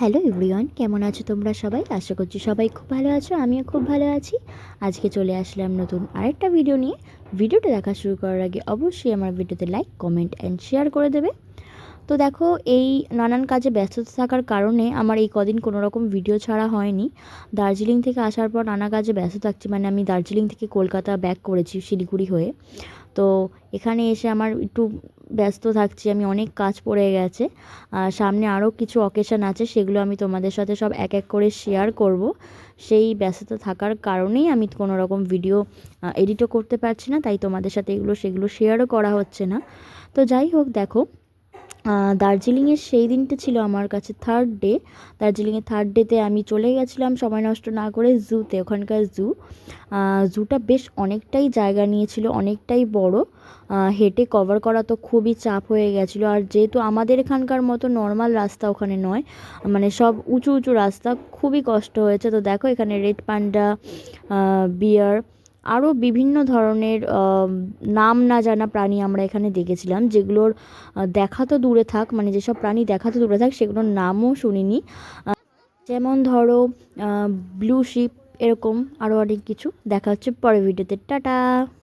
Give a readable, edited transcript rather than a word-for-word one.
Hello everyone, কেমন আছো তোমরা সবাই? আশা করছি সবাই খুব ভালো আছো, আমিও খুব ভালো আছি। আজকে চলে আসলাম নতুন আরেকটা ভিডিও নিয়ে। ভিডিওটা দেখা শুরু করার আগে অবশ্যই আমার ভিডিওতে লাইক, কমেন্ট অ্যান্ড শেয়ার করে দেবে। তো দেখো, এই নানান কাজে ব্যস্ত থাকার কারণে আমার এই কদিন কোনো রকম ভিডিও ছাড়া হয়নি। দার্জিলিং থেকে আসার পর নানা কাজে ব্যস্ত থাকছি, মানে আমি দার্জিলিং থেকে কলকাতা ব্যাক করেছি শিলিগুড়ি হয়ে। তো এখানে এসে আমার একটু ব্যস্ত থাকছি, আমি অনেক কাজ পড়ে গেছে। সামনে আরও কিছু অকেশান আছে, সেগুলো আমি তোমাদের সাথে সব এক এক করে শেয়ার করব। সেই ব্যস্ততা থাকার কারণেই আমি কোনো রকম ভিডিও এডিটও করতে পারছি না, তাই তোমাদের সাথে সেগুলো শেয়ারও করা হচ্ছে না। তো যাই হোক, দেখো, দার্জিলিংয়ের সেই দিনটা ছিল আমার কাছে থার্ড ডে। দার্জিলিংয়ের থার্ড ডেতে আমি চলে গেছিলাম সময় নষ্ট না করে জুতে। ওখানকার জুটা বেশ অনেকটাই জায়গা নিয়েছিল, অনেকটাই বড়। হেঁটে কভার করা তো খুবই চাপ হয়ে গেছিলো। আর যেহেতু আমাদের এখানকার মতো নর্মাল রাস্তা ওখানে নয়, মানে সব উঁচু উঁচু রাস্তা, খুবই কষ্ট হয়েছে। তো দেখো, এখানে রেড পান্ডা, বিয়ার, আরও বিভিন্ন ধরনের নাম না জানা প্রাণী আমরা এখানে দেখেছিলাম, যেগুলোর দেখা তো দূরে থাক, মানে যেসব প্রাণী দেখা তো দূরে থাক সেগুলোর নামও শুনিনি। যেমন ধরো ব্লু শিপ, এরকম আরও অনেক কিছু। দেখা হচ্ছে পরের ভিডিওতে। টাটা।